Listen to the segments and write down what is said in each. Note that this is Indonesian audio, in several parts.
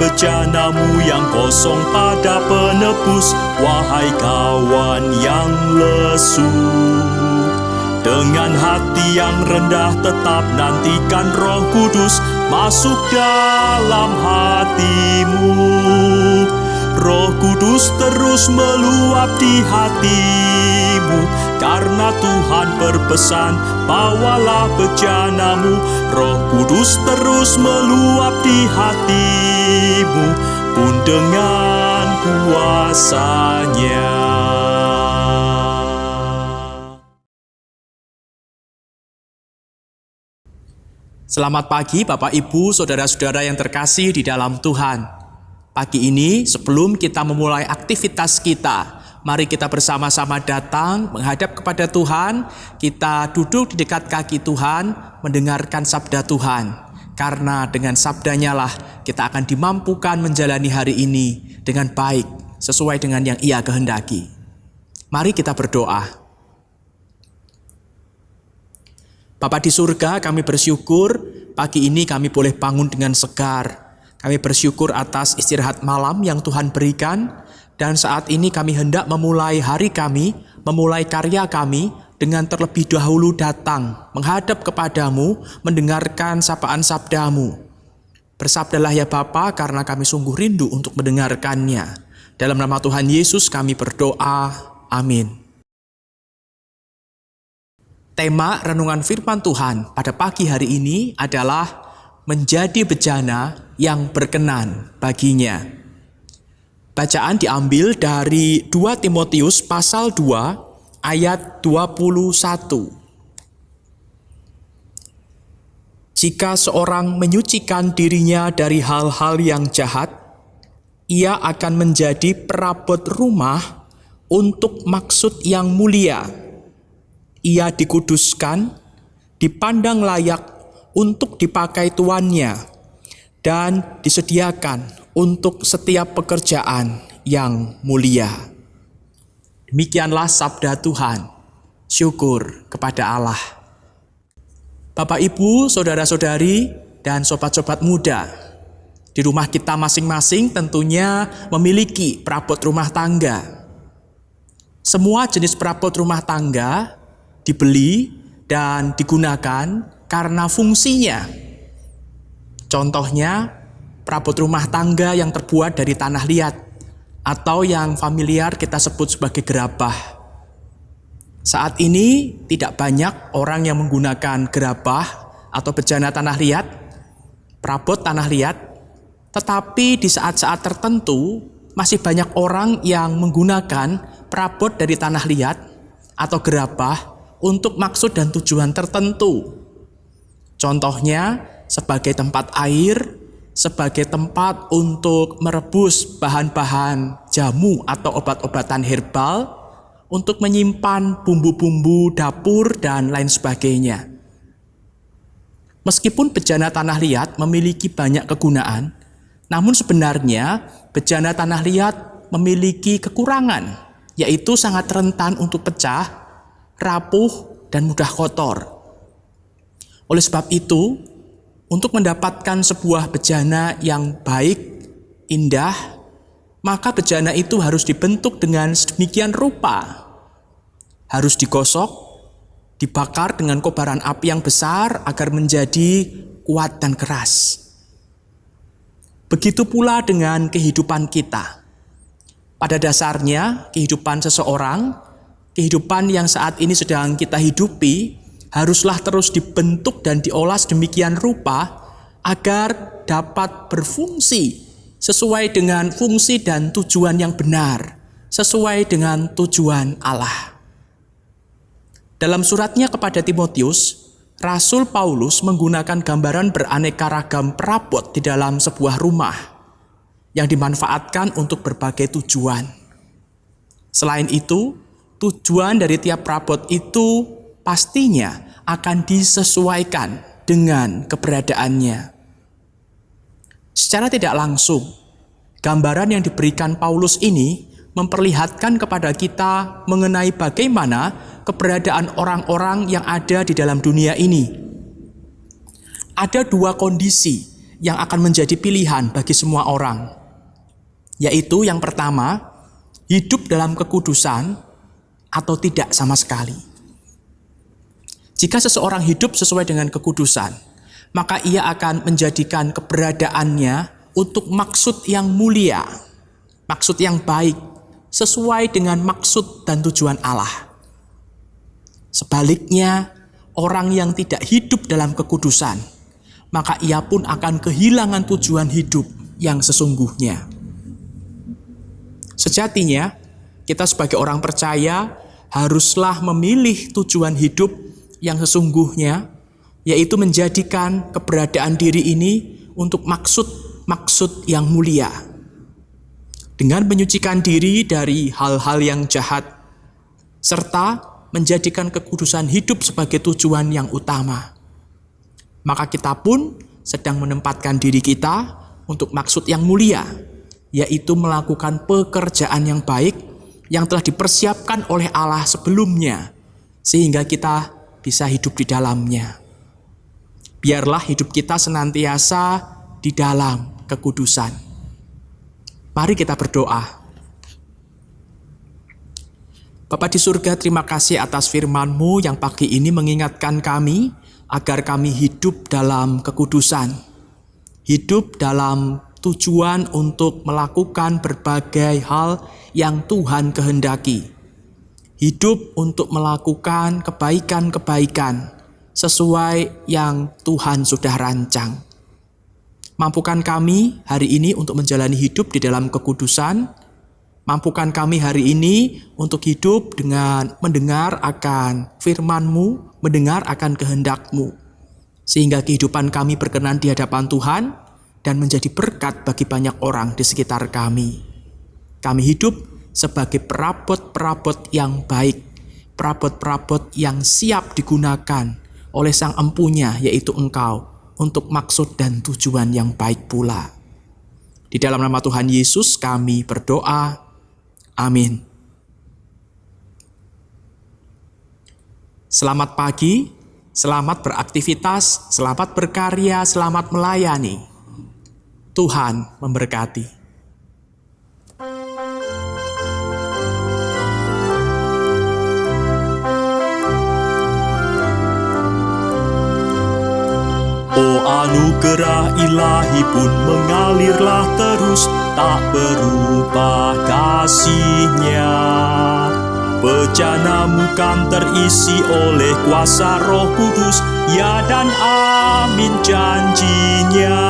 bejanamu yang kosong pada penebus, wahai kawan yang lesu. Dengan hati yang rendah tetap nantikan Roh Kudus masuk dalam hatimu. Roh Kudus terus meluap di hatimu, karena Tuhan berpesan, bawalah bejanamu. Roh Kudus terus meluap di hatimu, pun dengan kuasanya. Selamat pagi Bapak Ibu, Saudara-saudara yang terkasih di dalam Tuhan. Pagi ini sebelum kita memulai aktivitas kita, mari kita bersama-sama datang menghadap kepada Tuhan. Kita duduk di dekat kaki Tuhan, mendengarkan sabda Tuhan. Karena dengan sabdanya lah kita akan dimampukan menjalani hari ini dengan baik, sesuai dengan yang Ia kehendaki. Mari kita berdoa. Bapa di surga, kami bersyukur pagi ini kami boleh bangun dengan segar. Kami bersyukur atas istirahat malam yang Tuhan berikan. Dan saat ini kami hendak memulai hari kami, memulai karya kami dengan terlebih dahulu datang, menghadap kepadamu, mendengarkan sapaan sabdamu. Bersabdalah ya Bapa, karena kami sungguh rindu untuk mendengarkannya. Dalam nama Tuhan Yesus kami berdoa. Amin. Tema renungan firman Tuhan pada pagi hari ini adalah menjadi bejana yang berkenan baginya. Bacaan diambil dari 2 Timotius pasal 2 ayat 21. Jika seorang menyucikan dirinya dari hal-hal yang jahat, ia akan menjadi perabot rumah untuk maksud yang mulia. Ia dikuduskan, dipandang layak untuk dipakai tuannya, dan disediakan untuk setiap pekerjaan yang mulia. Demikianlah sabda Tuhan. Syukur kepada Allah. Bapak, Ibu, Saudara-saudari, dan sobat-sobat muda, di rumah kita masing-masing tentunya memiliki perabot rumah tangga. Semua jenis perabot rumah tangga dibeli dan digunakan karena fungsinya. Contohnya, perabot rumah tangga yang terbuat dari tanah liat atau yang familiar kita sebut sebagai gerabah. Saat ini tidak banyak orang yang menggunakan gerabah atau bejana tanah liat, perabot tanah liat, tetapi di saat-saat tertentu masih banyak orang yang menggunakan perabot dari tanah liat atau gerabah untuk maksud dan tujuan tertentu. Contohnya sebagai tempat air, sebagai tempat untuk merebus bahan-bahan jamu atau obat-obatan herbal, untuk menyimpan bumbu-bumbu dapur dan lain sebagainya. Meskipun bejana tanah liat memiliki banyak kegunaan, namun sebenarnya bejana tanah liat memiliki kekurangan, yaitu sangat rentan untuk pecah, rapuh, dan mudah kotor. Oleh sebab itu, untuk mendapatkan sebuah bejana yang baik, indah, maka bejana itu harus dibentuk dengan sedemikian rupa. Harus digosok, dibakar dengan kobaran api yang besar agar menjadi kuat dan keras. Begitu pula dengan kehidupan kita. Pada dasarnya, kehidupan seseorang, kehidupan yang saat ini sedang kita hidupi, haruslah terus dibentuk dan diolah sedemikian rupa agar dapat berfungsi sesuai dengan fungsi dan tujuan yang benar, sesuai dengan tujuan Allah. Dalam suratnya kepada Timotius, Rasul Paulus menggunakan gambaran beraneka ragam perabot di dalam sebuah rumah yang dimanfaatkan untuk berbagai tujuan. Selain itu, tujuan dari tiap perabot itu pastinya akan disesuaikan dengan keberadaannya. Secara tidak langsung, gambaran yang diberikan Paulus ini memperlihatkan kepada kita mengenai bagaimana keberadaan orang-orang yang ada di dalam dunia ini. Ada dua kondisi yang akan menjadi pilihan bagi semua orang, yaitu yang pertama, hidup dalam kekudusan atau tidak sama sekali. Jika seseorang hidup sesuai dengan kekudusan, maka ia akan menjadikan keberadaannya untuk maksud yang mulia, maksud yang baik, sesuai dengan maksud dan tujuan Allah. Sebaliknya, orang yang tidak hidup dalam kekudusan, maka ia pun akan kehilangan tujuan hidup yang sesungguhnya. Sejatinya, kita sebagai orang percaya haruslah memilih tujuan hidup yang sesungguhnya, yaitu menjadikan keberadaan diri ini untuk maksud yang mulia. Dengan menyucikan diri dari hal-hal yang jahat, serta menjadikan kekudusan hidup sebagai tujuan yang utama, maka kita pun sedang menempatkan diri kita untuk maksud yang mulia, yaitu melakukan pekerjaan yang baik yang telah dipersiapkan oleh Allah sebelumnya, sehingga kita bisa hidup di dalamnya. Biarlah hidup kita senantiasa di dalam kekudusan. Mari kita berdoa. Bapa di surga, terima kasih atas firman-Mu yang pagi ini mengingatkan kami agar kami hidup dalam kekudusan. Hidup dalam tujuan untuk melakukan berbagai hal yang Tuhan kehendaki. Hidup untuk melakukan kebaikan-kebaikan sesuai yang Tuhan sudah rancang. Mampukan kami hari ini untuk menjalani hidup di dalam kekudusan. Mampukan kami hari ini untuk hidup dengan mendengar akan firman-Mu, mendengar akan kehendak-Mu, sehingga kehidupan kami berkenan di hadapan Tuhan dan menjadi berkat bagi banyak orang di sekitar kami. Kami hidup sebagai perabot-perabot yang baik, perabot-perabot yang siap digunakan oleh Sang Empunya, yaitu Engkau, untuk maksud dan tujuan yang baik pula. Di dalam nama Tuhan Yesus kami berdoa. Amin. Selamat pagi, selamat beraktivitas, selamat berkarya, selamat melayani. Tuhan memberkati. Oh, anugerah ilahi pun mengalirlah terus, tak berubah kasih-Nya. Bejana-Mu kan terisi oleh kuasa Roh Kudus, ya dan amin janji-Nya.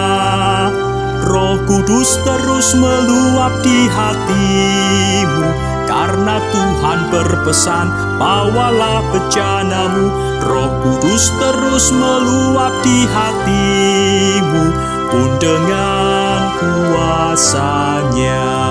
Roh Kudus terus meluap di hatimu, karena Tuhan berpesan, bawalah bejana-Mu. Roh Kudus terus meluap di hatimu, pun dengan kuasa-Nya.